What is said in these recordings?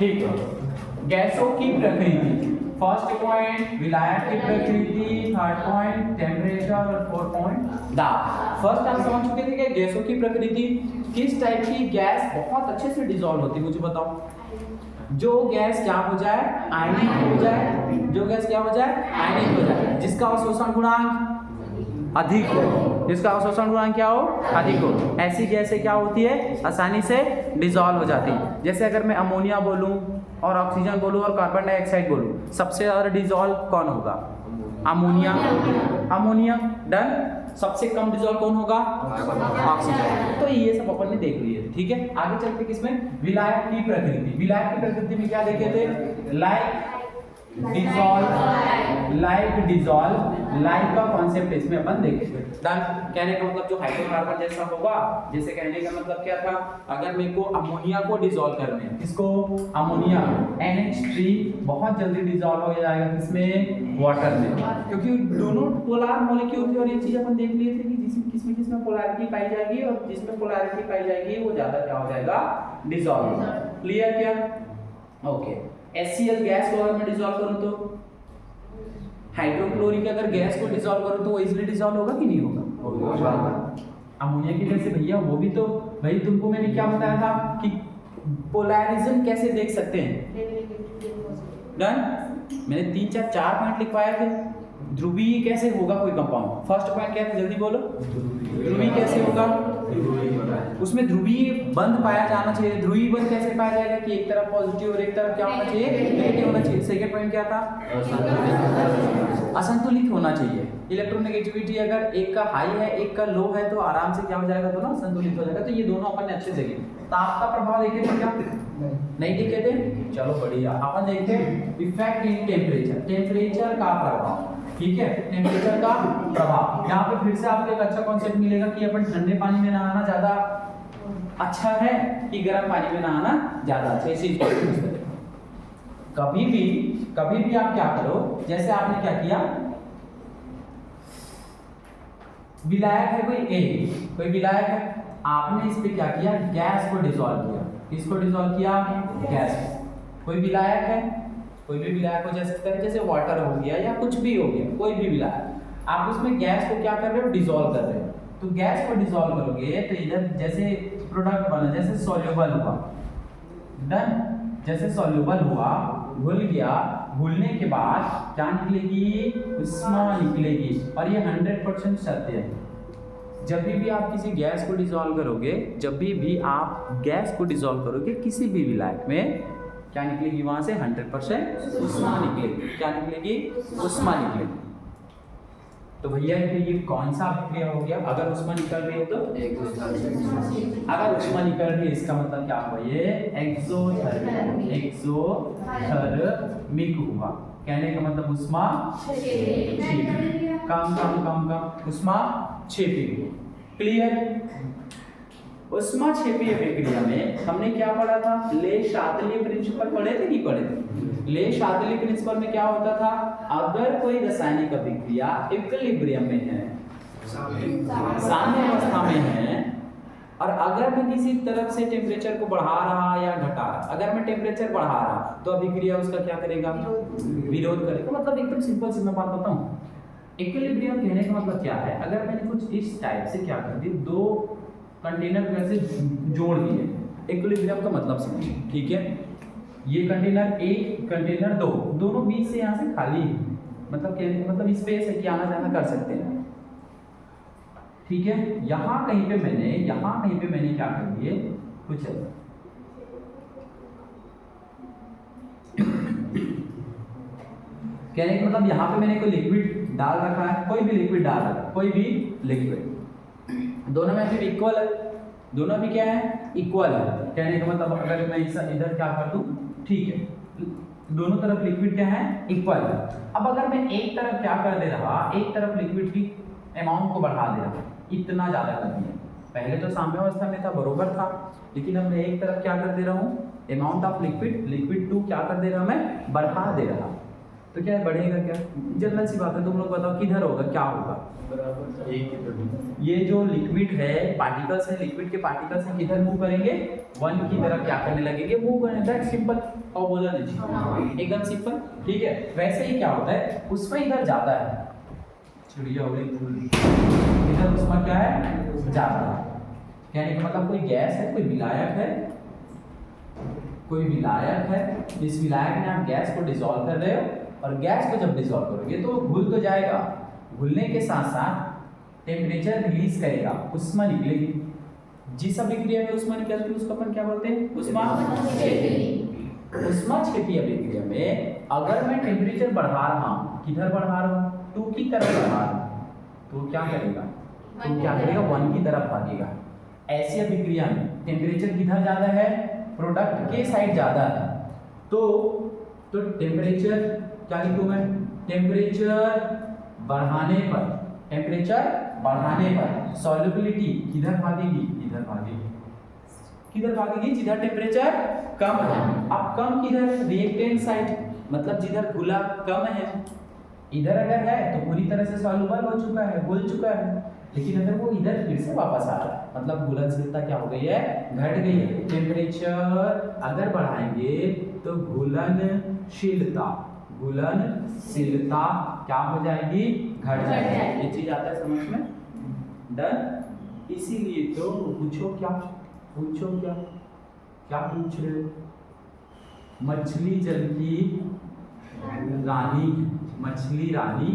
ठीक है, गैसों की प्रकृति, फर्स्ट पॉइंट विलायक की प्रकृति, थर्ड पॉइंट टेम्परेचर और फोर्थ पॉइंट दाब। फर्स्ट आप समझ चुके थे कि गैसों की प्रकृति, किस टाइप की गैस बहुत अच्छे से डिसॉल्व होती है, मुझे बताओ। जो गैस क्या हो जाए, आयनिक हो जाए, जो गैस क्या हो जाए, आयनिक हो जाए, जिसका अवशोषण गुणांक अधिक हो, जिसका अवशोषण गुणांक क्या हो, अधिक हो, ऐसी गैसें क्या होती है, आसानी से डिसॉल्व हो जाती है। जैसे अगर मैं अमोनिया बोलूं और ऑक्सीजन बोलूं और कार्बन डाइऑक्साइड बोलूं, सबसे ज़्यादा डिसॉल्व कौन होगा, अमोनिया, अमोनिया डन। सबसे कम डिसॉल्व कौन होगा, ऑक्सीजन। तो ये सब अपन ने देख लिए, ठीक है। आगे चलते किसमें, विलायक की प्रकृति। विलायक की प्रकृति में क्या देखे थे, like dissolve, like dissolve, like का कॉन्सेप्ट इसमें अपन देखे थे। डन। कहने का मतलब जो हाइड्रोकार्बन जैसा होगा, जैसे कहने का मतलब क्या था, अगर मेरे को अमोनिया को डिसॉल्व करना है, किसको, अमोनिया, NH3 बहुत जल्दी डिसॉल्व हो जाएगा किसमें, वाटर में, क्योंकि दोनों पोलर मॉलिक्यूल थे। और ये चीज अपन देख लिए थे कि जिसमें किसमें किसमें पोलैरिटी पाई जाएगी और जिसमें पोलैरिटी पाई जाएगी वो ज्यादा क्या हो जाएगा, डिसॉल्व। क्लियर क्या, ओके। HCl गैस को अगर मैं डिसॉल्व करूं तो, हाइड्रोक्लोरिक अगर गैस को डिसॉल्व करूं तो वो इजीली डिसॉल्व होगा कि नहीं होगा, अमोनिया की जैसे भैया वो भी तो, भाई तुमको मैंने क्या बताया था कि पोलैरिज्म कैसे देख सकते हैं। डन। मैंने 3 4 पॉइंट लिखवाए थे। ध्रुवीय कैसे होगा कोई कंपाउंड, फर्स्ट पॉइंट क्या था, जल्दी बोलो। ध्रुवीय कैसे होगा, उसमें ध्रुवीय बंध पाया जाना चाहिए। ध्रुवीय बंध कैसे पाया जाएगा कि एक तरफ पॉजिटिव और एक तरफ क्या होना चाहिए, नेगेटिव होना चाहिए। सेकंड पॉइंट क्या था, असंतुलित होना चाहिए। इलेक्ट्रोनेगेटिविटी अगर एक का हाई है एक का लो है तो आराम से क्या हो जाएगा, दोनों संतुलित हो जाएगा। तो ये दोनों अपन ने अच्छे से देखे। ताप का प्रभाव देखे थे क्या, नहीं देखे थे, चलो बढ़िया। अपन देखते हैं इफेक्ट इन टेम्परेचर, टेम्परेचर का प्रभाव, ठीक है, टेम्परेचर का प्रभाव। यहाँ पे फिर से आपको एक अच्छा कॉन्सेप्ट मिलेगा कि अपन ठंडे पानी में नहाना ज्यादा अच्छा है कि गर्म पानी में नहाना ज्यादा अच्छा है। इसी कभी भी आप क्या करो, जैसे आपने क्या किया, विलायक है कोई विलायक है, आपने इस पे क्या किया, गैस को डिसॉल्व किया। किसको डिसॉल्व किया, गैस। कोई विलायक है, कोई भी विलायक हो जा सकता है, जैसे वाटर हो गया या कुछ भी हो गया, कोई भी विलायक, आप उसमें गैस को क्या कर रहे हो, डिसॉल्व कर रहे हो। तो गैस को डिसॉल्व करोगे तो इधर जैसे प्रोडक्ट बना, जैसे सॉल्युबल हुआ, डन, जैसे सॉल्युबल हुआ, घुल गया, घुलने के बाद क्या निकलेगी, उष्मा निकलेगी। और ये 100% सत्य है। जब भी आप किसी गैस को डिसॉल्व करोगे, जब भी आप गैस को डिसॉल्व करोगे किसी भी विलायक में, क्या निकलेगी वहां से, 100% उष्मा निकलेगी। क्या निकलेगी, उष्मा निकलेगी। तो भैया ये कौन सा अभिक्रिया हो गया, अगर उष्मा निकल रही है तो, अगर उष्मा निकल रही है इसका मतलब क्या हुआ, ये एक्सोथर्मिक हुआ। कहने का मतलब उष्मा कम उष्मा क्षेपी। क्लियर। उष्माक्षेपीय प्रक्रिया में हमने क्या पढ़ा था, ले शातली प्रिंसिपल पढ़े थे, नहीं पढ़े थे। ले शातली प्रिंसिपल में क्या होता था, अगर कोई रासायनिक अभिक्रिया इक्विलिब्रियम में है, साम्य अवस्था में है, और अगर मैं किसी तरफ से टेम्परेचर को बढ़ा रहा या घटा रहा, अगर मैं टेम्परेचर बढ़ा रहा तो अभिक्रिया उसका क्या करेगा, विरोध करेगा। मतलब एकदम सिंपल सी मैं बात बताऊं, इक्विलिब्रियम कहने का मतलब क्या है, अगर मैंने कुछ इस टाइप से क्या कर दी, दो कंटेनर में से जोड़ दिए, इक्विलिब्रियम का मतलब समझिए, ठीक है। ये कंटेनर एक, कंटेनर दो, दोनों बीच से यहाँ से खाली है, मतलब स्पेस है कि आना जाना कर सकते हैं, ठीक है। यहाँ कहीं पे मैंने क्या कर दिए, कुछ कहने का मतलब यहाँ पे मैंने कोई लिक्विड डाल रखा है, कोई भी लिक्विड डाल रखा है, कोई भी लिक्विड, दोनों में फिर इक्वल है, दोनों भी क्या है, इक्वल है। कहने का मतलब अगर मैं इधर क्या कर दूं, ठीक है, दोनों तरफ लिक्विड क्या है, इक्वल है। अब अगर मैं एक तरफ क्या कर दे रहा, एक तरफ लिक्विड की अमाउंट को बढ़ा दे रहा, इतना ज़्यादा कर दिया, पहले तो साम्यावस्था में था, बरोबर था, लेकिन अब मैं एक तरफ क्या कर दे रहा हूँ, अमाउंट ऑफ लिक्विड 2 क्या कर दे रहा, मैं बढ़ा दे रहा। तो क्या है, बढ़ेगा क्या? जनरल सी बात है, तुम लोग बताओ किधर होगा, क्या होगा? ये जो लिक्विड है, पार्टिकल्स है, लिक्विड के पार्टिकल्स हैं, किधर मूव करेंगे? 1 की तरफ क्या करने लगेंगे? मूव करने। That simple. और बोला नहीं, एकदम सिंपल, ठीक है। वैसे ही क्या होता है, उसमें इधर जाता है, चिड़िया हो गई फूल, इधर उसमें क्या है, जाता है। कहने का मतलब कोई गैस है, कोई विलायक है, कोई विलायक है, इस विलायक में आप गैस को डिसॉल्व कर रहे हो, और गैस को जब डिसॉल्व करोगे तो घुल तो जाएगा, घुलने के साथ साथ टेम्परेचर रिलीज करेगा, उष्मा निकलेगी। जिस अभिक्रिया में उष्मा निकलती है उसको अपन क्या बोलते हैं? उष्माक्षेपी। उष्माक्षेपी अभिक्रिया में अगर मैं टेम्परेचर बढ़ा रहा हूँ, किधर बढ़ा रहा हूँ? 2 की तरफ बढ़ा रहा हूँ, तो क्या करेगा? तो क्या करेगा? 1 की तरफ भागेगा। ऐसी अभिक्रिया में टेम्परेचर किधर ज्यादा है? प्रोडक्ट के साइड ज्यादा है, तो टेम्परेचर क्या लिखूं मैं? टेम्परेचर बढ़ाने पर, टेम्परेचर बढ़ाने पर सॉल्युबिलिटी किधर भागेगी? इधर भागेगी। किधर भागेगी? जिधर टेम्परेचर कम है। अब कम किधर? रिएक्टेंट साइड, मतलब जिधर घुला कम है। इधर अगर है तो पूरी तरह से सॉल्युबल हो चुका है, घुल चुका है, लेकिन अगर वो इधर फिर से वापस आ रहा है, मतलब घुलनशीलता क्या हो गई है? घट गई है। टेम्परेचर अगर बढ़ाएंगे तो घुलनशीलता क्या हो जाएगी? घट जाएगी। ये चीज आता है समझ में? डन। इसीलिए तो पूछो क्या पूछ रहे हो? मछली जल की रानी, मछली रानी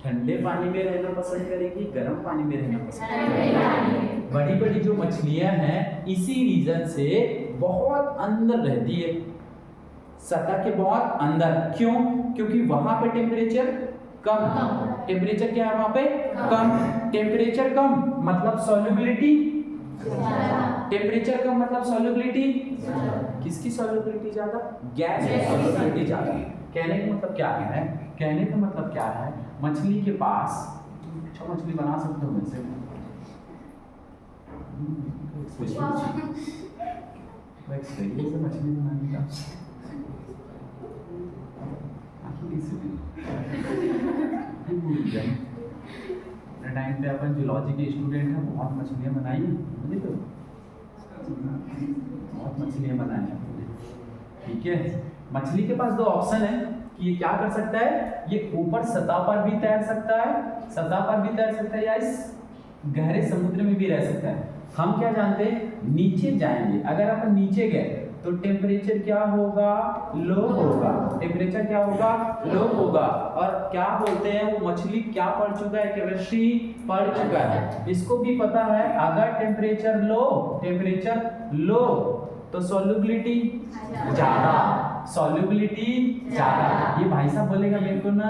ठंडे पानी में रहना पसंद करेगी, गर्म पानी में रहना पसंद करेगी? बड़ी बड़ी जो मछलियां हैं इसी रीजन से बहुत अंदर रहती है, सतह के बहुत अंदर। क्यों? क्योंकि वहां पे टेम्परेचर कम। टेम्परेचर क्या है वहां पे? कम। टेम्परेचर कम मतलब सॉल्युबिलिटी, टेम्परेचर कम मतलब सॉल्युबिलिटी। किसकी सॉल्युबिलिटी ज्यादा? गैस की सॉल्युबिलिटी ज्यादा। कहने का मतलब क्या है? कहने का मतलब क्या है? मछली के पास, अच्छा मछली बना सकते हो वैसे, मछली बनाने का टाइम पे अपन जूलॉजी के स्टूडेंट हैं, बहुत मछलियाँ बनाई हैं, मुझे तो बहुत मछलियाँ बनाई हैं, ठीक है। मछली के पास 2 ऑप्शन है कि ये क्या कर सकता है, ये ऊपर सतह पर भी तैर सकता है, या इस गहरे समुद्र में भी रह सकता है। हम क्या जानते हैं? नीचे जाएंगे, अगर अपन नीचे गए तो टेम्परेचर क्या होगा? लो होगा। टेम्परेचर क्या होगा? लो होगा। और क्या बोलते हैं, वो मछली क्या पढ़ चुका है? केमिस्ट्री पढ़ चुका है, इसको भी पता है अगर टेम्परेचर लो तो सॉल्युबिलिटी ज्यादा। ये भाई साहब बोलेगा मेरे को ना,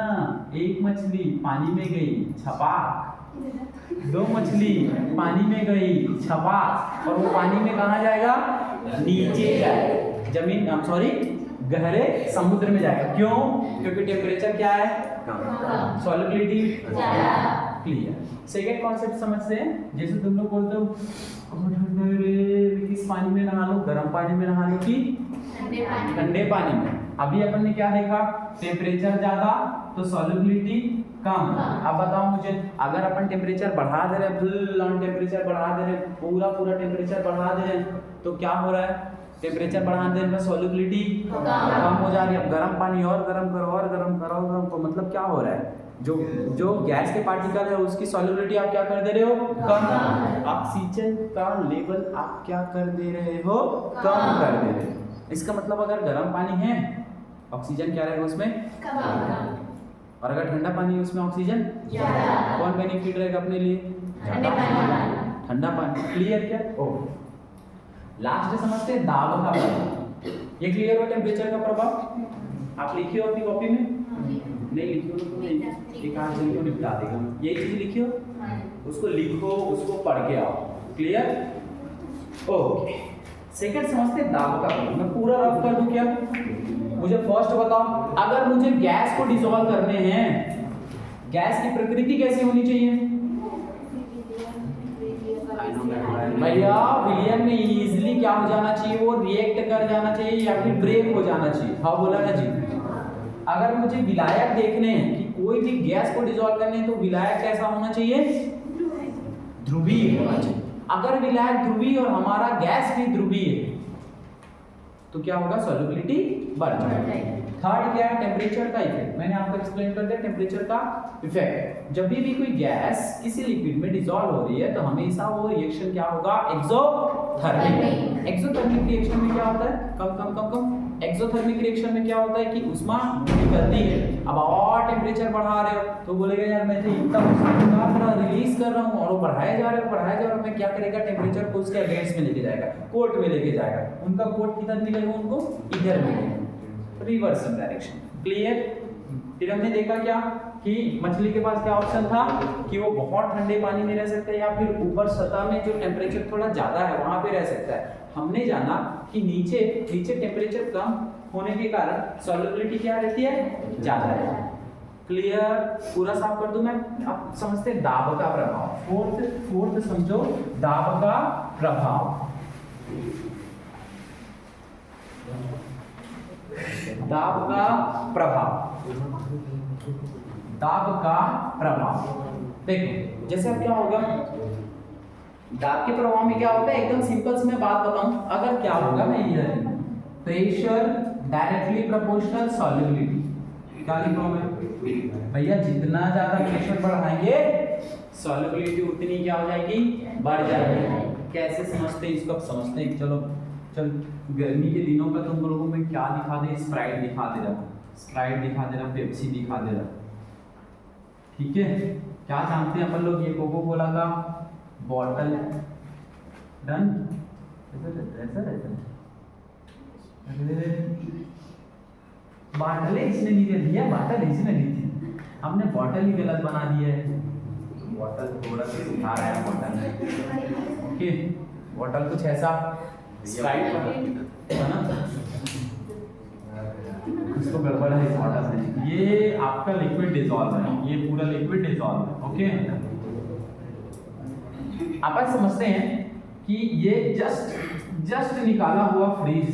एक मछली पानी में गई छपाक, 2 मछली पानी में गई छपाक, और वो पानी में कहाँ जाएगा? नीचे जाएगा, जमीन गहरे समुद्र में जाएगा। क्यों? क्योंकि टेम्परेचर क्या है? कम, सॉल्युबिलिटी क्लियर। सेकंड कॉन्सेप्ट समझते हैं। जैसे तुम लोग बोलते हो किस पानी में नहा लो, गर्म पानी में नहा लो कि ठंडे पानी में। अभी अपन ने क्या देखा? टेम्परेचर ज्यादा तो सॉल्युबिलिटी कम। अब बताओ मुझे, अगर अपन टेम्परेचर बढ़ा दे रहे हैं, फुल ऑन टेम्परेचर बढ़ा दे रहे हैं, पूरा टेम्परेचर बढ़ा दे रहे हैं, तो क्या हो रहा है? टेम्परेचर बढ़ाने देने में सॉल्युबिलिटी कम हो जा रही है। अब गर्म पानी और गर्म करो, तो मतलब क्या हो रहा है? जो गैस के पार्टिकल है उसकी सॉल्युबिलिटी आप क्या कर दे रहे हो? कम। ऑक्सीजन का लेवल आप क्या कर दे रहे हो? कम कर दे रहे हो। इसका मतलब अगर गर्म पानी है ऑक्सीजन क्या रहेगा उसमें? कम। और अगर ठंडा पानी है उसमें ऑक्सीजन ज्यादा। कौन बेनिफिट रहेगा अपने लिए? ठंडा पानी। क्लियर क्या? ओह, लास्ट समझते हैं दाब का प्रभाव। ये क्लियर हो टेम्परेचर का प्रभाव? आप लिखिए अपनी कॉपी में, नहीं लिखियो तो नहीं, एक आध दिन को निपटा देगा। ये चीज लिखियो, उसको लिखो, उसको पढ़ के आओ। क्लियर? ओके। सेकंड समझते हैं दाब का प्रभाव। मैं पूरा रफ कर दूं क्या? मुझे फर्स्ट बताओ, अगर मुझे गैस को डिसॉल्व करने हैं, गैस की प्रकृति कैसी होनी चाहिए? भैया विलियन में इजीली क्या हो जाना चाहिए? वो रिएक्ट कर जाना चाहिए या फिर ब्रेक हो जाना चाहिए। हाँ बोला ना जी? अगर मुझे विलायक देखने हैं कि कोई भी गैस को डिसॉल्व करने हैं तो विलायक कैसा होना चाहिए? ध्रुवीय होना चाहिए। अगर विलायक ध्रुवीय और हमारा गैस भी ध्रुवीय है तो क्या होगा? सॉल्युबिलिटी बढ़ जाएगी। थर्ड क्या है? टेम्परेचर का इफेक्ट। मैंने आपको एक्सप्लेन कर दिया टेम्परेचर का इफेक्ट। जब भी कोई गैस किसी लिक्विड में डिसॉल्व हो रही है तो हमेशा वो रिएक्शन क्या होगा? एक्सोथर्मिक। एक्सोथर्मिक रिएक्शन में क्या होता है? कम एक्सोथर्मिक रिएक्शन में क्या होता है कि ऊष्मा निकलती है। अब और टेम्परेचर बढ़ा रहे हो तो बोलेगा यार मैं तो इतना ऊष्मा रिलीज कर रहा हूँ और वो बढ़ाए जा रहे हो, मैं क्या करेगा? टेम्परेचर को उसके अगेंस्ट में लेके जाएगा, कोर्ट में लेके जाएगा। उनका कोर्ट किधर मिलेगा? उनको इधर मिलेगा, रिवर्स डायरेक्शन। क्लियर? फिर हमने देखा क्या कि मछली के पास क्या ऑप्शन था कि वो बहुत ठंडे पानी में रह सकता है या फिर ऊपर सतह में जो टेम्परेचर थोड़ा ज्यादा है वहां पे रह सकता है। हमने जाना कि नीचे टेम्परेचर कम होने के कारण सॉल्युबिलिटी क्या रहती है? ज्यादा है। क्लियर? पूरा साफ कर दूं मैं? आप समझते हैं दाब का प्रभाव। फोर्थ समझो, दाब का प्रभाव। दाब का प्रभाव देखो, जैसे अब क्या होगा? दाब के प्रभाव में क्या होता है? एकदम सिंपल से मैं बात बताऊं। अगर क्या होगा, मैं इधर प्रेशर डायरेक्टली प्रोपोर्शनल सॉल्युबिलिटी। क्या लिखा मैं भैया? जितना ज्यादा प्रेशर बढ़ाएंगे सॉल्युबिलिटी उतनी क्या हो जाएगी? बढ़ जाएगी। कैसे समझते हैं इसको? अब समझते हैं। चलो गर्मी के दिनों में तुम लोगों में क्या दिखा दे? स्प्राइट दिखा दे रहा, पेप्सी दिखा दे रहा। ठीक है, क्या जानते हैं अपन लोग? ये कोको कोला का बॉटल डन ऐसा रहता है। बॉटल इसने नहीं दे दिया, बॉटल इसने ली थी, हमने बॉटल ही गलत बना दिया है। बॉटल थोड़ा सा सिखा रहा है बॉटल। ओके, बॉटल कुछ ऐसा स्प्राइट है ना, इसको गड़बड़ है इस बॉटल से। ये आपका लिक्विड डिसॉल्व है, ये पूरा लिक्विड डिसॉल्व है। ओके, आप समझते हैं कि ये जस्ट निकाला हुआ फ्रीज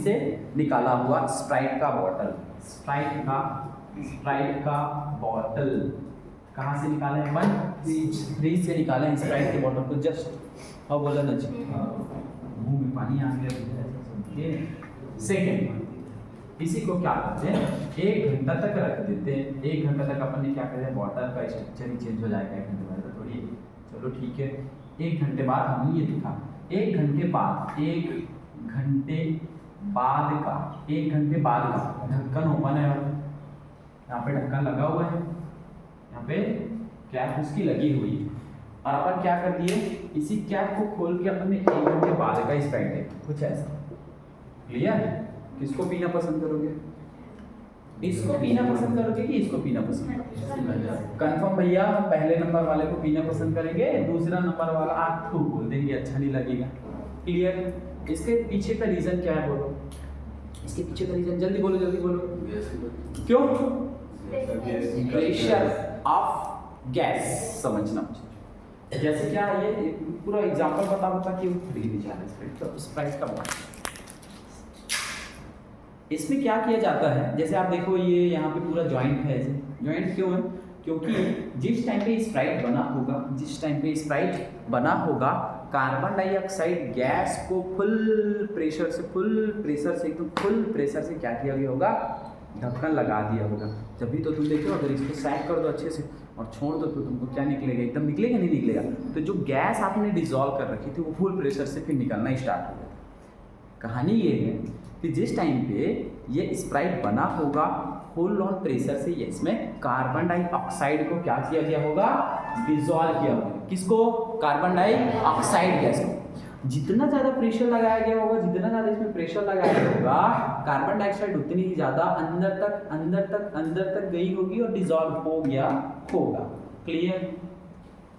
से निकाला हुआ स्प्राइट का बॉटल कहाँ से निकाले हैं अपन? फ्रीज से निकाले हैं स्प्राइट के बॉटल को। जस्ट हाँ बोला ना जी, मुंह में पानी आ गया। सेकेंड, इसी को क्या करते हैं? 1 घंटा तक रख देते हैं। 1 घंटा तक अपन ने क्या करते हैं? बॉटल का स्ट्रक्चर ही चेंज हो जाएगा 1 घंटे बाद। थोड़ी चलो ठीक है, 1 घंटे बाद हमने ये दिखा। 1 घंटे बाद का ढक्कन ओपन है, यहाँ पे ढक्कन लगा हुआ है, यहाँ पे कैप उसकी लगी हुई है, और अपन क्या कर दिए? इसी कैप को खोल के अपन ने 1 घंटे बाद का स्प्राइट है कुछ ऐसा। क्लियर? किसको पीना पसंद करोगे? इसको पीना पसंद करोगे कि इसको पीना पसंद करोगे? कंफर्म भैया, हम पहले नंबर वाले को पीना पसंद करेंगे, दूसरा नंबर वाला आप खूब बोल देंगे अच्छा नहीं लगेगा। क्लियर? इसके पीछे का रीजन क्या है? बोलो इसके पीछे का रीजन, जल्दी बोलो। क्यों? प्रेशर ऑफ गैस समझना। जैसे क्या है, ये पूरा एग्जांपल बता कि स्प्राइट का बॉटल, इसमें क्या किया जाता है? जैसे आप देखो, ये यहाँ पे पूरा जॉइंट है। जॉइंट क्यों है? क्योंकि जिस टाइम पे स्प्राइट बना होगा कार्बन डाइऑक्साइड गैस को फुल प्रेशर से क्या किया गया होगा? ढक्कन लगा दिया होगा। जब भी तो तुम देखो, अगर इसको सैक कर दो अच्छे से और छोड़ दो तो तुमको क्या निकलेगा? एकदम निकलेगा नहीं निकलेगा? तो जो गैस आपने डिसॉल्व कर रखी थी वो फुल प्रेशर से फिर निकलना स्टार्ट हो गया। कहानी ये है कि जिस टाइम पे ये स्प्राइट बना होगा फुल ऑन प्रेशर से, ये इसमें कार्बन डाइऑक्साइड को क्या किया गया होगा? डिसॉल्व किया होगा। किसको? कार्बन डाइऑक्साइड गैस को। जितना ज़्यादा प्रेशर लगाया गया होगा, जितना ज़्यादा इसमें प्रेशर लगाया गया होगा, कार्बन डाइऑक्साइड उतनी ही ज़्यादा अंदर तक गई होगी और डिसॉल्व हो गया होगा। क्लियर?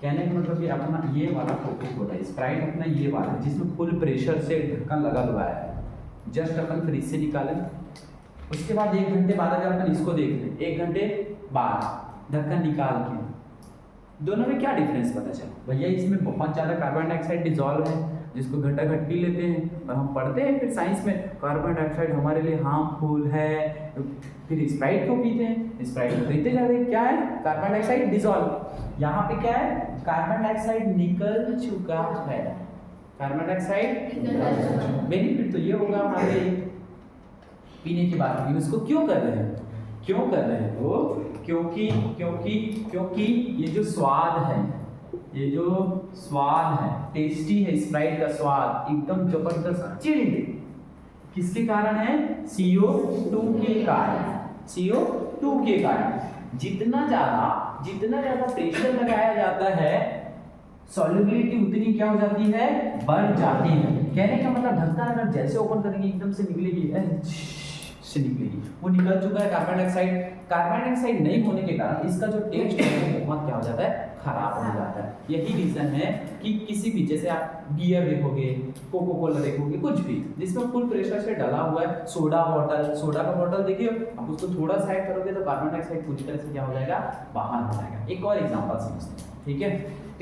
कहने का मतलब कि अपना ये वाला कोको कोला स्प्राइट अपना ये वाला जिसमें फुल प्रेशर से ढक्कन लगा हुआ है, जस्ट अपन फ्रिज से निकालें, उसके बाद 1 घंटे बाद अगर अपन इसको देख लें, 1 घंटे बाद ढक्कन निकाल के, दोनों में क्या डिफरेंस पता चला? भैया इसमें बहुत ज़्यादा कार्बन डाइऑक्साइड डिसॉल्व है, जिसको घटा घट पी लेते हैं। और हम पढ़ते हैं फिर साइंस में कार्बन डाइऑक्साइड हमारे लिए हार्मफुल है, फिर स्प्राइट क्यों पीते हैं, स्प्राइट को पीते जाते हैं, क्या है कार्बन डाइऑक्साइड डिसॉल्व। यहाँ पे क्या है कार्बन डाइऑक्साइड निकल चुका है, कार्बन डाइऑक्साइड बेनिफिट तो ये होगा हमारे पीने की बात की। उसको क्यों कर रहे हैं, क्यों कर रहे हैं वो, क्योंकि क्योंकि क्योंकि ये जो स्वाद है, ये जो स्वाद है टेस्टी है, स्प्राइट का स्वाद एकदम जबरदस्त चिल्ड, किसके कारण है, CO2 के कारण, CO2 के कारण। जितना ज्यादा प्रेशर लगाया जाता है सॉल्युबिलिटी उतनी क्या हो जाती है, बढ़ जाती है। कहने का मतलब ढक्कन अगर जैसे ओपन करेंगे एकदम से निकलेगी, से निकलेगी, वो निकल चुका है कार्बन डाइऑक्साइड। कार्बन डाइऑक्साइड नहीं होने के कारण इसका जो टेस्ट है वो बहुत क्या हो जाता है, खराब हो जाता है। यही रीजन है कि किसी भी, जैसे आप बियर देखोगे, कोको कोला देखोगे, कुछ भी जिसमें फुल प्रेशर से डला हुआ है, सोडा का बॉटल देखिए, आप उसको थोड़ा सा ऐड करोगे तो कार्बन डाइऑक्साइड पूरी तरह से क्या हो जाएगा, बाहर हो जाएगा। एक और एग्जांपल समझते हैं, ठीक है।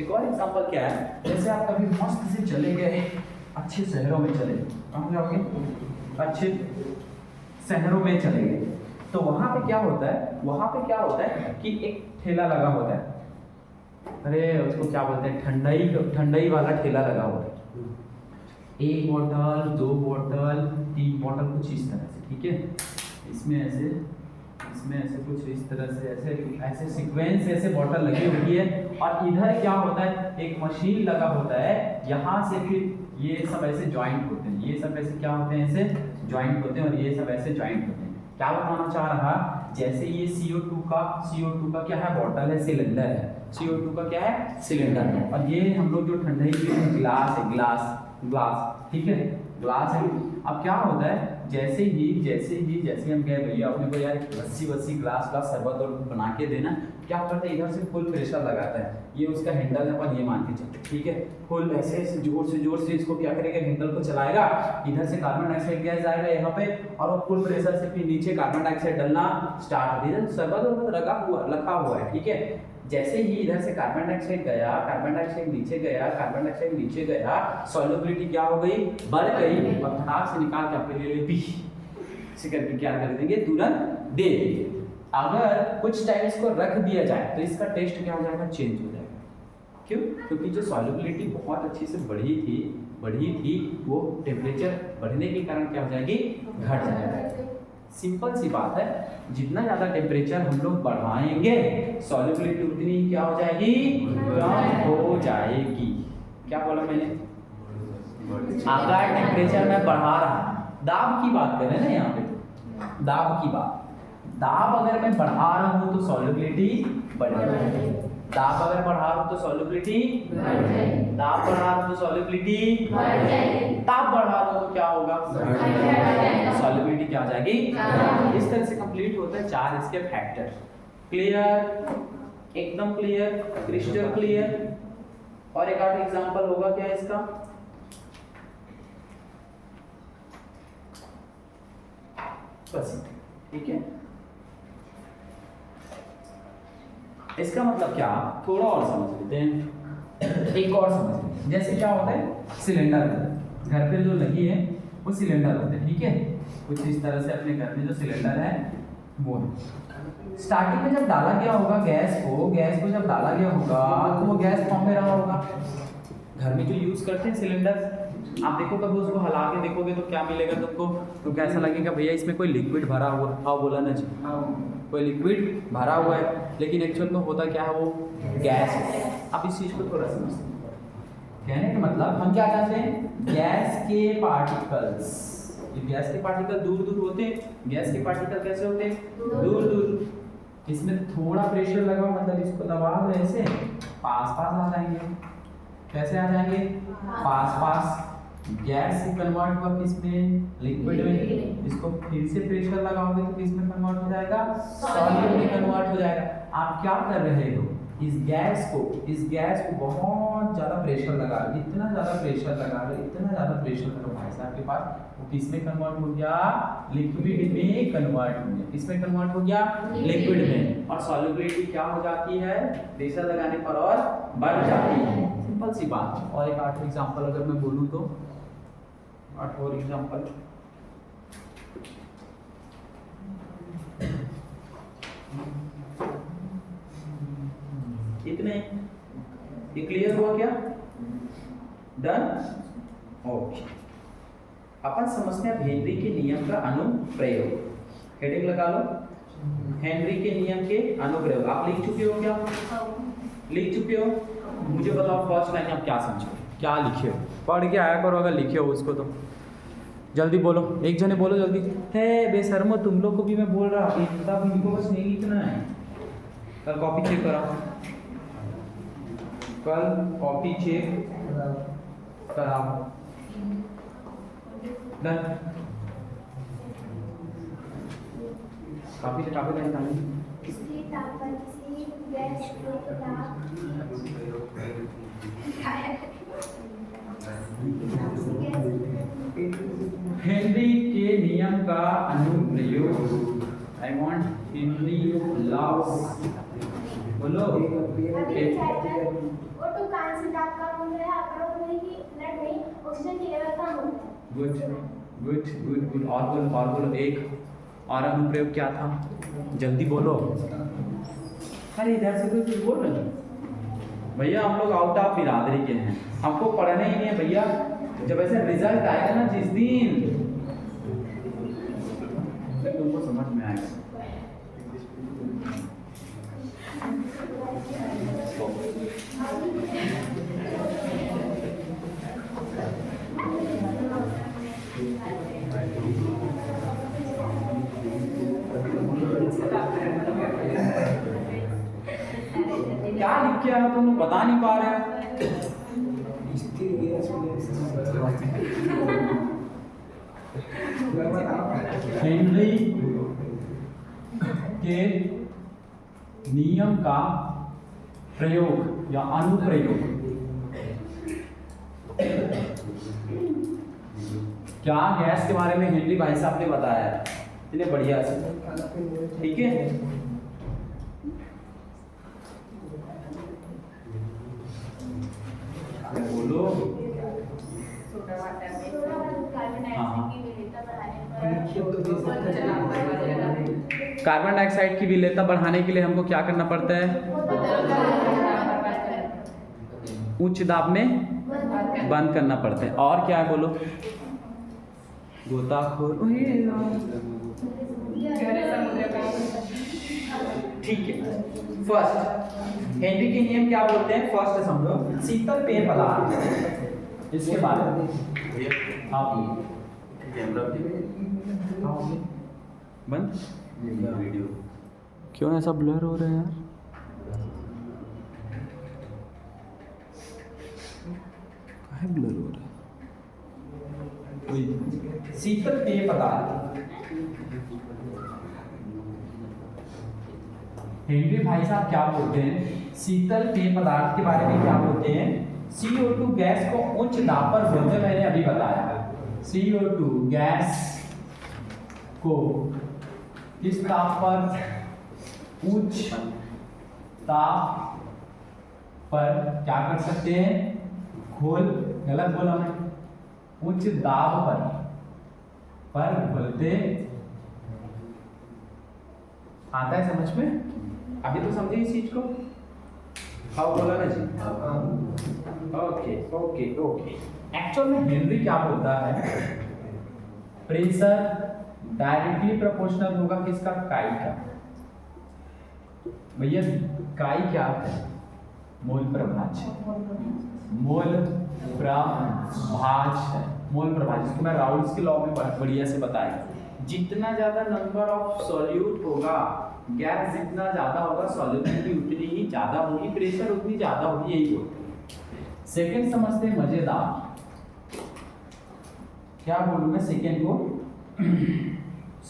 एक और एग्जांपल क्या है, जैसे आप कभी मस्त से चले गए अच्छे शहरों में, चले कहाँ जाओगे, अच्छे शहरों में चले गए, तो वहां पे क्या होता है कि एक ठेला लगा होता है, अरे उसको क्या बोलते हैं, ठंडाई वाला ठेला लगा होता है। 1 बॉटल 2 बॉटल 3 बॉटल कुछ इस तरह से, ठीक है। इसमें ऐसे कुछ इस तरह से ऐसे सीक्वेंस ऐसे बॉटल लगी हुई है, और इधर क्या होता है, एक मशीन लगा होता है, यहाँ से फिर ये सब ऐसे ज्वाइंट होते हैं, ये सब ऐसे क्या होते हैं, ऐसे ज्वाइंट होते हैं, और ये सब ऐसे ज्वाइंट होते हैं। क्या बताना चाह रहा, जैसे ये CO2 का क्या है, बॉटल है, सिलेंडर है, CO2 का क्या है, सिलेंडर है, और ये हम लोग जो ठंडाई के ग्लास है, ग्लास, ठीक है, ग्लास है। अब क्या होता है, जैसे ही हम गए भैया अपने को यार लस्सी ग्लास शरबत और बना के देना, क्या करता है, इधर से फुल प्रेशर लगाता है, ये उसका हैंडल है, अपन ये मान के चलते, ठीक है, फुल ऐसे जोर से इसको क्या करेगा, हैंडल को चलाएगा, इधर से कार्बन डाइऑक्साइड गैस आएगा यहाँ पे, और वो फुल प्रेशर से फिर नीचे कार्बन डाइऑक्साइड डलना स्टार्ट हो गया, शरबत रखा हुआ है, ठीक है। जैसे ही इधर से कार्बन डाइऑक्साइड गया, कार्बन डाइऑक्साइड नीचे गया, सॉल्युबिलिटी क्या हो गई, बढ़ गई, और फटाक से निकाल के आपके लिए पी से करके क्या कर देंगे, तुरंत दे देंगे। अगर कुछ टाइम इसको रख दिया जाए तो इसका टेस्ट क्या हो जाएगा, चेंज हो जाएगा। क्यों, क्योंकि जो सॉल्युबिलिटी बहुत अच्छी से बढ़ी थी वो टेम्परेचर बढ़ने के कारण क्या हो जाएगी, घट जाएगा। सिंपल सी बात है, जितना ज़्यादा टेम्परेचर हम लोग बढ़ाएंगे सॉल्युबिलिटी उतनी क्या हो जाएगी, कम हो जाएगी। क्या बोला मैंने, अगर टेम्परेचर मैं बढ़ा रहा, दाब की बात कर रहे हैं ना यहाँ पे, दाब की बात, दाब अगर मैं बढ़ा रहा हूँ तो सॉल्युबिलिटी बढ़ेगी, दाब अगर बढ़ा रहा हूँ तो सॉल्युबिलिटी, दाब बढ़ा रहा हूँ तो सॉल्युबिलिटी, दाब बढ़ा रहा हूँ तो क्या होगा, सॉल्युबिलिटी क्या हो जाएगी। इस तरह से कंप्लीट होता है 4 इसके फैक्टर। क्लियर, एकदम क्लियर, क्रिस्टल क्लियर। और एक आध एग्जांपल होगा क्या इसका, बस ठीक है। इसका मतलब क्या, थोड़ा और समझ लेते हैं, एक और समझ लेते हैं। जैसे क्या होता है, सिलेंडर घर पे जो लगी है वो सिलेंडर होते हैं, ठीक है, कुछ इस तरह से अपने घर में जो सिलेंडर है वो है। स्टार्टिंग में जब डाला गया होगा गैस को जब डाला गया होगा तो वो गैस फॉर्म में रहा होगा। घर में जो यूज करते हैं सिलेंडर, आप देखो कभी उसको हला के देखोगे तो क्या मिलेगा तुमको, तो कैसा लगेगा, भैया इसमें कोई लिक्विड भरा हुआ, हाँ बोला ना जी, कोई लिक्विड भरा हुआ है, लेकिन एक्चुअल में होता क्या है, वो गैस है। आप इस चीज को थोड़ा समझते हैं, कहने का मतलब हम क्या चाहते हैं, गैस के पार्टिकल्स, गैस के पार्टिकल दूर दूर होते हैं, गैस के पार्टिकल कैसे होते हैं, दूर दूर, इसमें थोड़ा प्रेशर लगाओ, मतलब इसको दबाओ, ऐसे पास आ जाएंगे, कैसे आ जाएंगे, पास, गैस से कन्वर्ट हुआ किसमें, लिक्विड में, इसको फिर से प्रेशर लगाओगे तो किसमें कन्वर्ट हो जाएगा, सॉलिड में कन्वर्ट हो जाएगा। आप क्या कर रहे हो, इस गैस को बहुत ज़्यादा प्रेशर लगा, इतना ज़्यादा प्रेशर लगा भाई साहब के पास, वो किसमें कन्वर्ट हो गया, लिक्विड में कन्वर्ट हो गया, किसमें कन्वर्ट हो गया, लिक्विड में, और सॉल्युबिलिटी क्या हो जाती है, प्रेशर लगाने पर और बढ़ जाती है। सिंपल सी बात। और एक आठ एग्जाम्पल अगर मैं बोलूँ तो 8 और एग्जाम्पल। इतने, ये क्लियर हुआ क्या? Done, okay. अपन समझते हैं हेनरी के नियम का अनुप्रयोग। हेडिंग लगा लो, हेनरी के नियम के अनुप्रयोग। आप लिख चुके हो क्या? लिख चुके हो? मुझे बताओ फर्स्ट लाइन आप क्या समझे, क्या लिखे हो? पढ़ के आया करो अगर लिखे हो उसको तो। जल्दी बोलो, एक जने बोलो जल्दी। है बेशर्मो, तुम लोग को भी मैं बोल रहा हूँ किताब इनको बस नहीं लिखना है। कल कॉपी चेक कराओ, कल कॉपी चेक कराओ। डन। काफी लाइन किसी ताप पर किसी गैस के ताप हेनरी के नियम का अनुप्रयोग। I want Henry loss. बोलो। अभी वो तो कांसी ताप का मूल्य है अपना मूल्य की ब्लड में ऑक्सीजन की लेवल कम होता है। Good good good good. और बोलो एक और अनुप्रयोग क्या था? जल्दी बोलो। अरे इधर से कोई बोल रहे हैं भैया, हम लोग आउट ऑफ बिरादरी के हैं, हमको पढ़ना ही नहीं है भैया। जब ऐसे रिजल्ट आएगा ना जिस दिन, तुमको समझ में आएगा। क्या लिख के आया तुम बता नहीं पा रहे हो? हेनरी के नियम का प्रयोग या अनुप्रयोग। क्या गैस के बारे में हेनरी भाई साहब ने बताया है इतने बढ़िया से, ठीक है। बोलो। कार्बन डाइऑक्साइड की विलेयता बढ़ाने के लिए हमको क्या करना पड़ता है? उच्च दाब में बंद करना पड़ता है। और क्या है बोलो? गोताखोर। ठीक है। फर्स्ट हेनरी के नियम क्या बोलते हैं? फर्स्ट समझो, शीतल पेय पदार्थ, इसके बारे में आप बंद वीडियो क्यों ऐसा ब्लर हो रहा है यार? काहे ब्लर हो रहा है? शीतल पेय पदार्थ। हेनरी भाई साहब क्या बोलते हैं? शीतल पेय पदार्थ के बारे में क्या बोलते हैं? CO2 गैस को उच्च दाब पर बोलते, मैंने अभी बताया। CO2 गैस को किस ताप पर? उच्च ताप पर क्या कर सकते हैं? घोल, गलत बोला मैं, उच्च दाब पर घोलते। आता है समझ में? अभी तो समझे इस चीज को? हाँ बोला ना जी। Okay okay okay. एक्चुअल में हेनरी क्या बोलता है? प्रेशर डायरेक्टली प्रोपोर्शनल होगा किसका? काई का। भैया काई क्या है? मोल प्रभाज। मोल प्रभाज है। मोल प्रभाज, इसको मैं राउल्स के लॉ में बढ़िया से बताया। जितना ज्यादा नंबर ऑफ सॉल्यूट होगा, गैस जितना ज्यादा होगा, सॉल्युबिलिटी उतनी ही ज्यादा होगी, प्रेशर उतनी ज्यादा होगी, यही होता है। सेकंड समझते हैं मजेदार। क्या बोलूं मैं सेकंड को?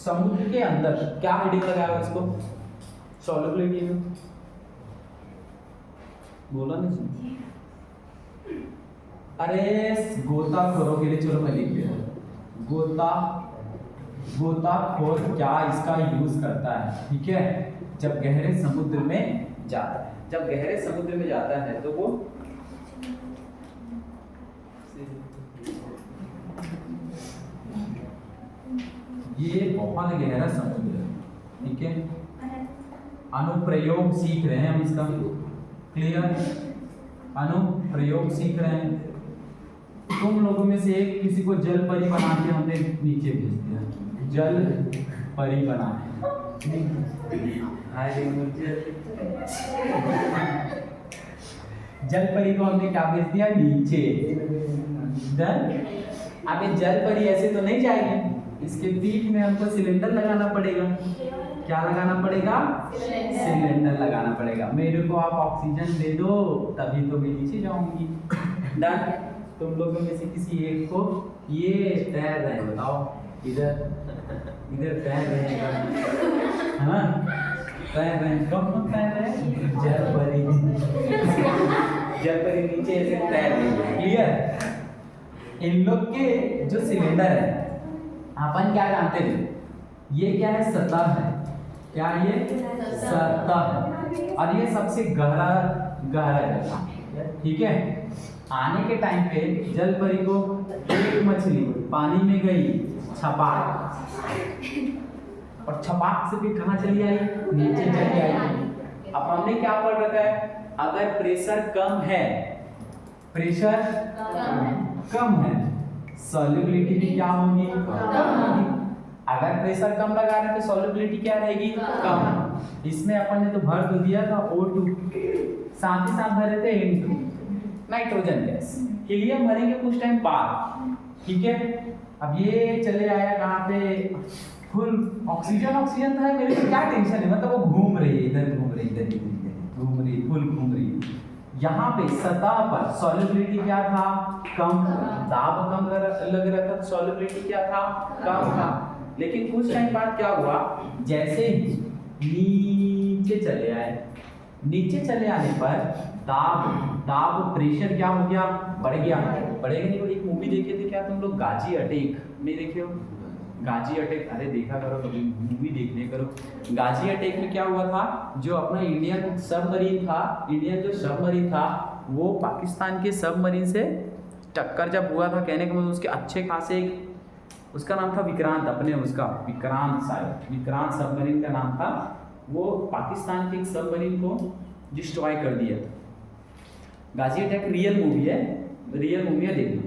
समुद्र के अंदर क्या हेडिंग लगाया इसको? सॉल्युबिलिटी में बोला नहीं। अरे गोताखोरों के लिए चलो मैं लिख दिया। गोताखोर क्या इसका यूज करता है? ठीक है, जब गहरे समुद्र में जाता है। जब गहरे समुद्र में जाता है तो वो ये बहुत गहरा समुद्र है, ठीक है। अनुप्रयोग सीख रहे हैं हम इसका, क्लियर। अनुप्रयोग सीख रहे हैं। तुम लोगों में से एक किसी को जल परी बना के हमने नीचे भेज दिया, जल परी बना जल परी को हमने क्या भेज दिया, नीचे। अब ये जल परी ऐसे तो नहीं जाएगी, इसके पीठ में हमको सिलेंडर लगाना पड़ेगा। क्या लगाना पड़ेगा, सिलेंडर लगाना पड़ेगा। मेरे को आप ऑक्सीजन दे दो तभी तो मैं नीचे जाऊंगी। डन। तुम लोगों में से किसी एक को ये तैर रहे हैं, बताओ इधर इधर तैर रहे हैं, हाँ तैर रहे हैं। कब तैर रहे हैं, जल परी जल परी नीचे ऐसे तैर रही है, क्लियर। इन लोग के जो सिलेंडर है अपन क्या जानते थे, ये क्या है, सतह है। क्या ये सतह है, और ये सबसे गहरा गहरा जगह, ठीक है। आने के टाइम पे जल परी को एक मछली पानी में गई, छपाक, और छपाक से फिर कहाँ चली आई, नीचे चली आई। अब हमने क्या पढ़ रखा है, अगर प्रेशर कम है, प्रेशर कम है, सॉल्युबिलिटी भी क्या होगी, कम होगी। अगर प्रेशर कम लगा रहे हैं तो सॉल्युबिलिटी क्या रहेगी, कम। इसमें अपन ने तो भर तो दिया था O2, साथ ही साथ भरे थे N2, नाइट्रोजन गैस। हीलियम भरेंगे कुछ टाइम बाद, ठीक है। अब ये चले आया कहाँ पे, फुल ऑक्सीजन, ऑक्सीजन था, मेरे को क्या टेंशन है, मतलब वो घूम रही है, इधर घूम रही है, इधर घूम रही है, फुल घूम रही है। यहाँ पे सतह पर सॉल्युबिलिटी क्या था, कम, दाब कम लग रहा था, सॉल्युबिलिटी क्या था, कम था। लेकिन कुछ टाइम बाद क्या हुआ, जैसे ही नीचे चले आए, नीचे चले आने पर दाब प्रेशर क्या हो गया, बढ़ गया। बढ़ेगा नहीं, एक मूवी देखे थे क्या तुम लोग, गाजी अटैक, नहीं देखे हो गाजी अटैक, अरे देखा करो कभी, मूवी देखने करो। गाजी अटैक में क्या हुआ था, जो अपना इंडियन सबमरीन था, इंडियन जो सबमरीन था वो पाकिस्तान के सबमरीन से टक्कर जब हुआ था, कहने का मतलब उसके अच्छे खासे, उसका नाम था विक्रांत, अपने उसका विक्रांत, शायद विक्रांत सबमरीन का नाम था। वो पाकिस्तान के एक सबमरीन को डिस्ट्रॉय कर दिया था। गाजी अटैक रियल मूवी है, रियल मूवी है, देखना।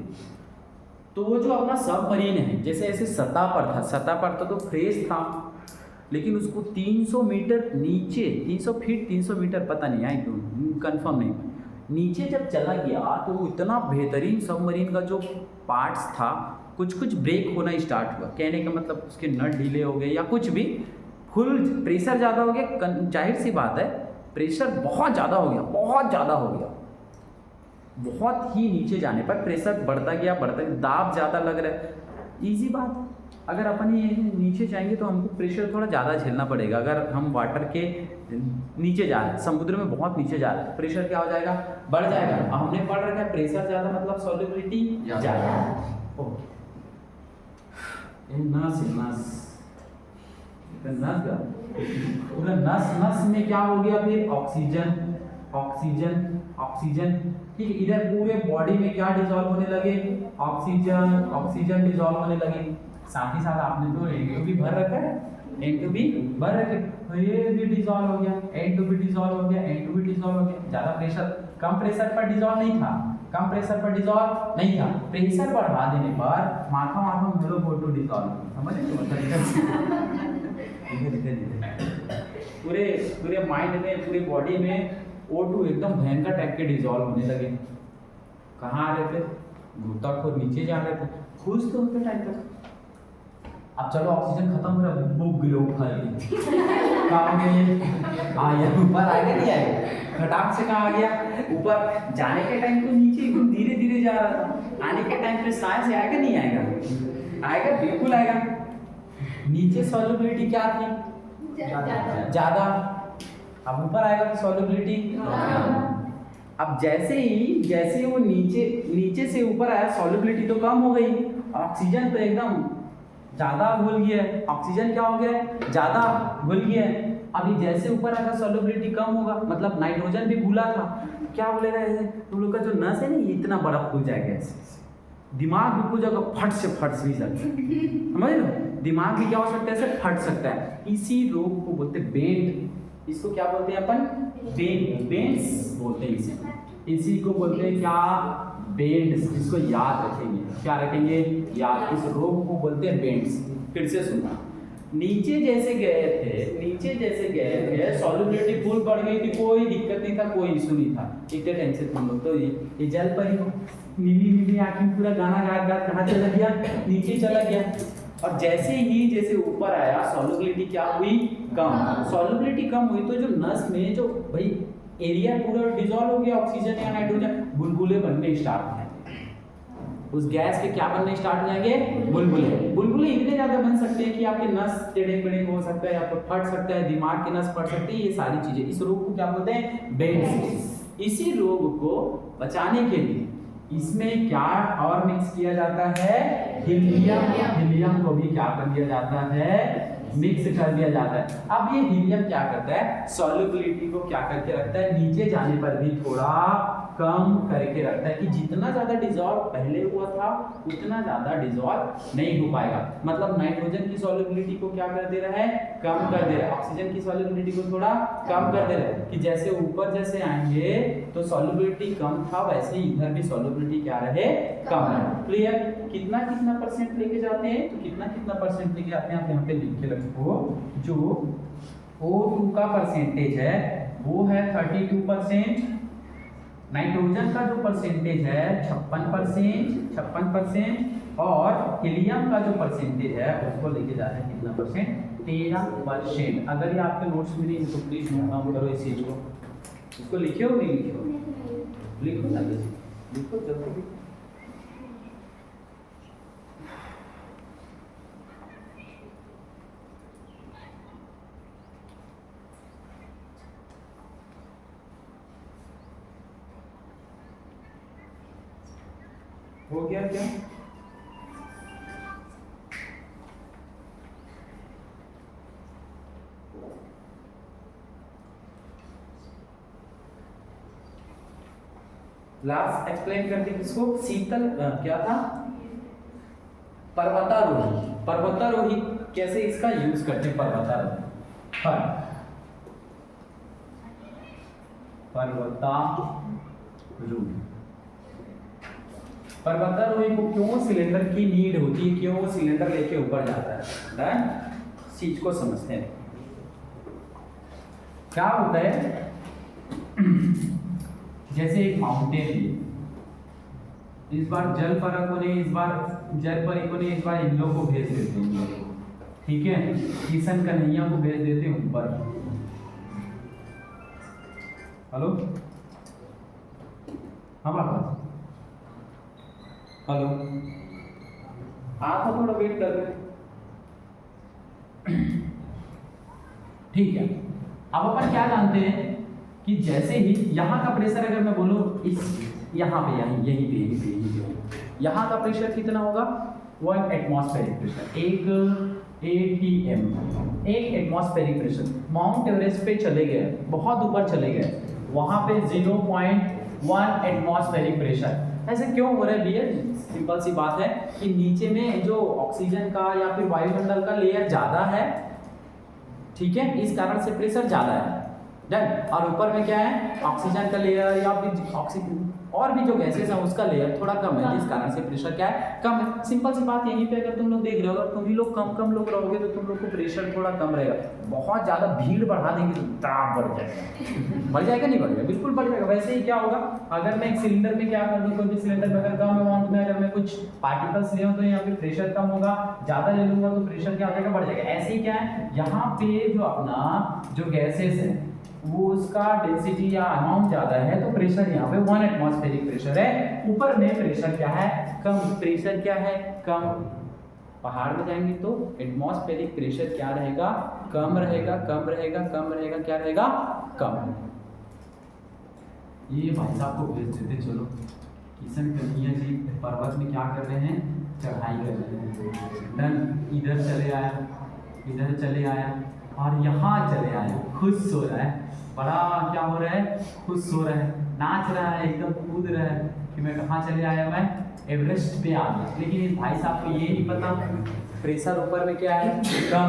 तो वो जो अपना सबमरीन है, जैसे ऐसे सतह पर था, सतह पर तो फ्रेश था, लेकिन उसको 300 मीटर नीचे, 300 फीट 300 मीटर पता नहीं, आई डोंट कंफर्म नहीं, नीचे जब चला गया तो वो इतना बेहतरीन सबमरीन का जो पार्ट्स था कुछ ब्रेक होना स्टार्ट हुआ। कहने का मतलब उसके नट ढीले हो गए या कुछ भी, फुल प्रेशर ज़्यादा हो गया, जाहिर सी बात है प्रेशर बहुत ज़्यादा हो गया, बहुत ज़्यादा हो गया। बहुत ही नीचे जाने पर प्रेशर बढ़ता गया, दाब ज़्यादा लग रहा है। इजी बात है, अगर अपन ये नीचे जाएंगे तो हमको प्रेशर थोड़ा ज़्यादा झेलना पड़ेगा। अगर हम वाटर के नीचे जा रहे हैं, समुद्र में बहुत नीचे जा रहे हैं, प्रेशर क्या हो जाएगा, बढ़ जाएगा। हमने पढ़ रखा है प्रेशर ज़्यादा मतलब सॉल्युबिलिटी ज़्यादा। ओके, नस पूरा नस में क्या हो गया, फिर ऑक्सीजन, ठीक है। इधर पूरे बॉडी में क्या डिसॉल्व होने लगे, ऑक्सीजन डिसॉल्व होने लगे। साथ ही साथ आपने तो N2 भी भर रखा है, N2 भी भर रखे, तो ये भी डिसॉल्व हो गया, N2 भी डिसॉल्व हो गया, N2 भी डिसॉल्व हो गया। ज़्यादा प्रेशर, कम प्रेशर पर डिसॉल्व नहीं था, प्रेशर बढ़ा देने पर माथा मेरे फोटो डिसॉल्व, समझ पूरे माइंड में, पूरे बॉडी में O2 एकदम भयंकर टाइप के डिसॉल्व होने लगे। कहाँ आ रहे थे, गोताखोर नीचे जा रहे थे, खुश तो होते टाइम तक। अब चलो ऑक्सीजन खत्म हो रहा है, बुक गए ऊपर, कहाँ गए, आया ऊपर आएगा नहीं आएगा, खटाक से कहाँ आ गया ऊपर। जाने के टाइम तो नीचे एकदम धीरे धीरे जा रहा था, आने के टाइम पे साइंस आएगा नहीं आएगा, आएगा बिल्कुल आएगा। नीचे सॉल्युबिलिटी क्या थी, ज़्यादा, अब ऊपर आएगा तो सॉल्युबिलिटी। अब जैसे ही वो नीचे से ऊपर आया, सॉल्युबिलिटी तो कम हो गई, ऑक्सीजन तो एकदम ज़्यादा घुल गया है, ऑक्सीजन क्या हो गया है, ज़्यादा घुल गया है। अभी जैसे ऊपर आएगा सॉल्युबिलिटी कम होगा, मतलब नाइट्रोजन भी घुला था, क्या बोलेगा, तुम लोग का जो नस है ना, इतना बड़ा फूल जाएगा ऐसे, दिमाग भी कुछ जगह फट से फट भी सकता है, समझ लो, दिमाग भी क्या हो सकता है, ऐसे फट सकता है। इसी रोग को बोलते हैं बेंट। इसको क्या बोलते हैं अपन, बेंट्स बोलते हैं इसी को बोलते हैं क्या, बेंट्स। इसको याद रखेंगे, क्या रखेंगे, याद। इस रोग को बोलते हैं बेंट्स। फिर से सुना, नीचे जैसे गए थे सॉल्युबिलिटी फुल बढ़ गई थी, कोई दिक्कत नहीं था, कोई इशू नहीं था, इतने टेंशन तुम लोग। तो ये जल परी हो, नीली आंखें, पूरा गाना गा कहाँ चला गया, नीचे चला गया। और जैसे ऊपर आया सॉल्युबिलिटी क्या हुई, कम। सॉल्युबिलिटी कम हुई तो जो नस में जो भाई एरिया पूरा डिसॉल्व हो गया, ऑक्सीजन या नाइट्रोजन, बुलबुले बनने स्टार्ट हो जाएंगे। उस गैस के क्या बनने स्टार्ट हो जाएंगे, बुलबुले इतने ज्यादा बन सकते हैं कि आपके नस टेढ़े मेढ़े हो सकता है, आपको फट सकता है, दिमाग की नस फट सकती है, ये सारी चीजें। इस रोग को क्या बोलते हैं, बेंट्स। इसी रोग को बचाने के लिए इसमें क्या और मिक्स किया जाता है, हीलियम को भी क्या कर दिया जाता है, मिक्स कर दिया जाता है। अब ये हीलियम क्या करता है, सॉल्युबिलिटी को क्या करके रखता है, नीचे जाने पर भी थोड़ा कम करके रखता है, कि जितना ज्यादा डिसॉल्व पहले हुआ था उतना ज्यादा डिसॉल्व नहीं हो पाएगा। मतलब नाइट्रोजन की सॉल्युबिलिटी को क्या कर दे रहा है, कम कर दे रहा है, ऑक्सीजन की सॉल्युबिलिटी को थोड़ा कम कर दे रहा है, कि जैसे ऊपर जैसे आएंगे तो सॉल्युबिलिटी कम था, वैसे ही इधर भी सॉल्युबिलिटी क्या रहे, कम रहे। क्लियर, कितना परसेंट लेके जाते हैं, तो कितना परसेंट लेके जाते हैं, आप यहाँ पे लिख के रखो। जो O2 का परसेंटेज है वो है 32%, नाइट्रोजन का जो परसेंटेज है 56%, और हीलियम का जो परसेंटेज है उसको लेके जा रहे हैं कितना परसेंट, 13%। अगर ये आपके नोट्स में नहीं है तो प्लीज नोट करो इस चीज को। इसको लिखे हो नहीं लिखे हो, लिखो ना, लिखो जल्दी। हो गया क्या, लास्ट एक्सप्लेन करते किसको, शीतल क्या था, पर्वतारोही कैसे इसका यूज करते हैं, पर्वतारोही को क्यों सिलेंडर की नीड होती है, क्यों वो सिलेंडर लेके ऊपर जाता है, चीज को समझते हैं। क्या होता है, जैसे एक माउंटेन है, इस बार जल परी को नहीं, इस बार इन लोग को भेज देते हैं, ठीक है, किशन कन्हैया को भेज देते हैं ऊपर। हेलो, हाँ बाबा, हेलो, आप थोड़ा वेट कर रहे, ठीक है। अब अपन क्या जानते हैं कि जैसे ही यहाँ का प्रेशर अगर मैं बोलूँ इस यहाँ पे यहीं पे यहाँ का प्रेशर कितना होगा, 1 एटमॉस्फेरिक प्रेशर, एक ATM, एक एटमॉस्फेरिक प्रेशर। माउंट एवरेस्ट पे चले गए, बहुत ऊपर चले गए, वहाँ पे 0.1 एटमॉस्फेरिक प्रेशर। ऐसे क्यों हो रहा है भैया, सिंपल सी बात है कि नीचे में जो ऑक्सीजन का या फिर वायुमंडल का लेयर ज़्यादा है, ठीक है, इस कारण से प्रेशर ज़्यादा है, डन। और ऊपर में क्या है, ऑक्सीजन का लेयर या फिर ऑक्सीजन और भी जो गैसेस है उसका लेयर थोड़ा कम है, जिस कारण से प्रेशर क्या है, कम है। सिंपल सी बात यहीं पे अगर तुम लोग देख रहे हो, अगर तुम ही लोग कम लोग रहोगे तो तुम लोग को प्रेशर थोड़ा कम रहेगा। बहुत ज़्यादा भीड़ बढ़ा देंगे तो दाब बढ़ जाएगा, बढ़ जाएगा नहीं बढ़ेगा, बिल्कुल बढ़ जाएगा। वैसे ही क्या होगा, अगर मैं एक सिलेंडर में क्या कर दूँ, कोई भी सिलेंडर में अगर कम अमाउंट में अगर मैं कुछ पार्टिकल्स ले तो यहाँ पे प्रेशर कम होगा, ज़्यादा ले लूँगा तो प्रेशर क्या हो जाएगा, बढ़ जाएगा। ऐसे ही क्या है, यहाँ पे जो अपना जो गैसेस है वो उसका डेंसिटी या अमाउंट ज़्यादा है तो प्रेशर यहाँ पे 1 एटमॉस्फेरिक प्रेशर है, ऊपर में प्रेशर क्या है, कम। प्रेशर क्या है, कम। पहाड़ में जाएंगे तो एटमॉस्फेरिक प्रेशर क्या रहेगा, कम रहेगा, क्या रहेगा, कम। ये भाई साहब को भेज देते, चलो किशन कन्हैया जी पर्वत में क्या कर रहे हैं, चढ़ाई कर रहे हैं, डन। इधर चले आया और यहाँ चले आया, खुश हो रहा है, बड़ा क्या हो रहा है, खुश हो रहा है, नाच रहा है, एकदम कूद रहा है कि मैं कहाँ चले आया, मैं एवरेस्ट पे आ गया, लेकिन इस भाई साहब को ये नहीं पता प्रेशर ऊपर में क्या है, कम।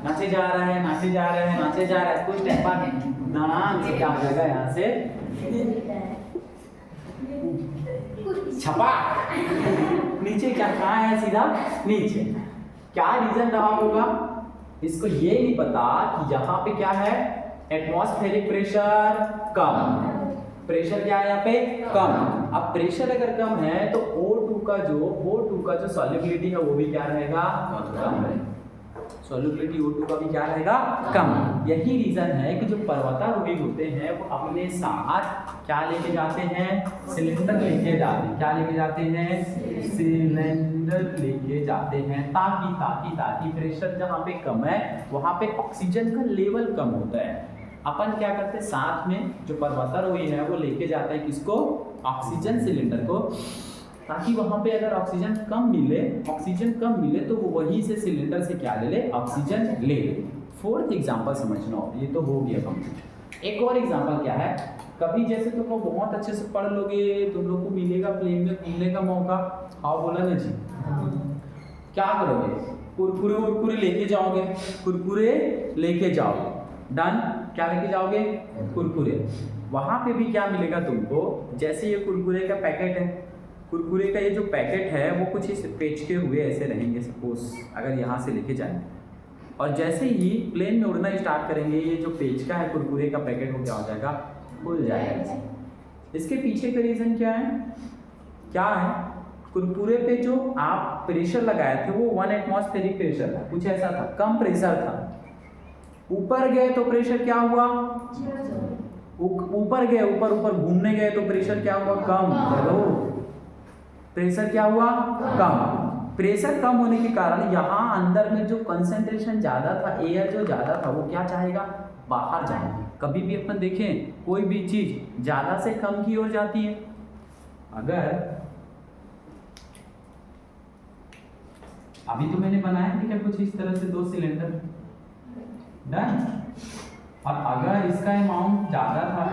नाचे जा रहा है, नाचे जा रहा है, नाचे जा रहा है, कुछ टाइम बाद नाम से क्या हो जाएगा, यहाँ से छपा नीचे। क्या कहाँ है, सीधा नीचे। क्या रीजन रहा होगा, इसको ये नहीं पता कि यहाँ पे क्या है, एटमॉस्फेरिक प्रेशर कम। प्रेशर क्या है यहाँ पे, कम। अब प्रेशर अगर कम है तो O2 का जो सॉल्युबिलिटी है वो भी क्या रहेगा, कम रहेगा। सॉल्युबिलिटी O2 का भी क्या रहेगा, कम। यही रीजन है कि जो पर्वतारोही होते हैं वो अपने साथ क्या लेके जाते हैं, सिलेंडर लेके जाते हैं। क्या लेके जाते हैं, सिलेंडर लेके जाते हैं, ताकि प्रेशर जहाँ पे कम है वहाँ पे ऑक्सीजन का लेवल कम होता है। अपन क्या करते हैं, साथ में जो पर्वतारोही है वो लेके जाता है किसको, ऑक्सीजन सिलेंडर को, ताकि वहाँ पे अगर ऑक्सीजन कम मिले तो वो वहीं से सिलेंडर से क्या ले, ऑक्सीजन ले। फोर्थ एग्जांपल समझना हो, ये तो हो गया कंप्लीट। एक और एग्जांपल क्या है, कभी जैसे तुम लोग बहुत अच्छे से पढ़ लोगे, तुम लोग को मिलेगा प्लेन में घूमने का मौका, आओ बोला ना जी, क्या करोगे, कुरकुरे लेके जाओगे, कुरकुरे लेके जाओगे, डन। क्या लेके जाओगे, कुरकुरे। वहाँ पे भी क्या मिलेगा तुमको, जैसे ये कुरकुरे का पैकेट है, कुरकुरे का ये जो पैकेट है वो कुछ इस पेचके हुए ऐसे रहेंगे, सपोज अगर यहाँ से लेके जाएंगे, और जैसे ही प्लेन में उड़ना स्टार्ट करेंगे ये जो पेचका है कुरकुरे का पैकेट वो क्या हो जाएगा, खुल जाएगा। इसके पीछे का रीज़न क्या है, कुरकुरे पे जो आप प्रेशर लगाए थे वो 1 एटमॉस्फेरिक प्रेशर था, कुछ ऐसा था, कम प्रेशर था। ऊपर गए तो प्रेशर क्या हुआ, ऊपर गए, ऊपर घूमने गए तो प्रेशर क्या हुआ, कम। हेलो, प्रेशर क्या हुआ, कम। प्रेशर कम होने के कारण यहाँ अंदर में जो कंसंट्रेशन ज़्यादा था, एयर जो ज़्यादा था वो क्या चाहेगा, बाहर जाएगा। कभी भी अपन देखें कोई भी चीज़ ज़्यादा से कम की ओर जाती है। अगर अभी तो मैंने बनाया था क्या कुछ इस तरह से 2 सिलेंडर, डन। और अगर इसका अमाउंट ज़्यादा था,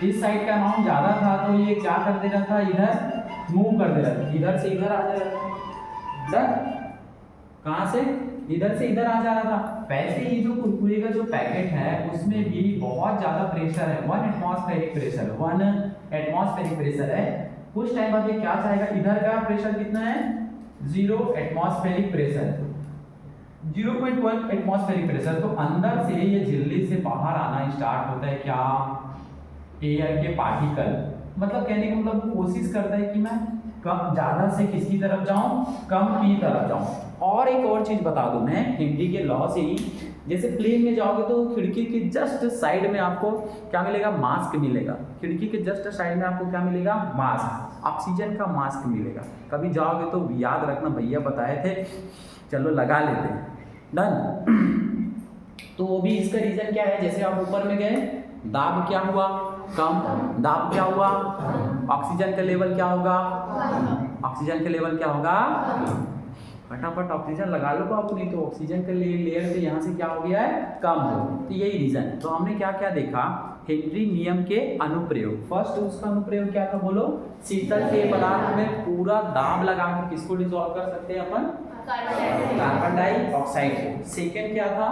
इस साइड का अमाउंट ज़्यादा था, तो ये क्या कर दे रहा था, इधर मूव कर दे रहा था, इधर से इधर आ जा रहा था, डन। कहाँ से, इधर से इधर आ जा रहा था। वैसे ही जो कुरकुरे का जो पैकेट है उसमें भी बहुत ज़्यादा प्रेशर है, 1 एटमॉस्फेरिक प्रेशर है। कुछ टाइम बाद ये क्या चाहेगा, इधर का प्रेशर कितना है, 0 एटमॉस्फेरिक प्रेशर, 0.1 एटमॉस्फेरिक प्रेशर। तो अंदर से ये झिल्ली से बाहर आना स्टार्ट होता है क्या, एयर के पार्टिकल। मतलब कहने का मतलब वो कोशिश करता है कि मैं कम ज़्यादा से किसकी तरफ जाऊं, कम की तरफ जाऊं। और एक और चीज़ बता दूं मैं, हेनरी के लॉ से ही, जैसे प्लेन में जाओगे तो खिड़की के जस्ट साइड में आपको क्या मिलेगा, मास्क मिलेगा। खिड़की के जस्ट साइड में आपको क्या मिलेगा, मास्क, ऑक्सीजन का मास्क मिलेगा। कभी जाओगे तो याद रखना, भैया बताए थे, चलो लगा लेते हैं, डन। तो वो भी इसका रीजन क्या है, जैसे आप ऊपर में गए, दाब क्या हुआ, कम, दाब क्या हुआ, ऑक्सीजन का लेवल क्या होगा, ऑक्सीजन का लेवल क्या होगा, फटाफट ऑक्सीजन लगा लो बाबू, नहीं तो ऑक्सीजन का लेयर से यहाँ से क्या हो गया है, कम हो। तो यही रीजन है। तो हमने क्या क्या देखा, हेनरी नियम के अनुप्रयोग। फर्स्ट उसका अनुप्रयोग क्या था बोलो, शीतल के पदार्थ में पूरा दाब लगा के किसको डिसॉल्व कर सकते हैं अपन, कार्बन डाइऑक्साइड। सेकेंड क्या था,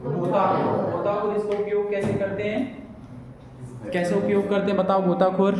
गोताखोर। इसका उपयोग कैसे करते हैं, कैसे उपयोग करते हैं बताओ, गोताखोर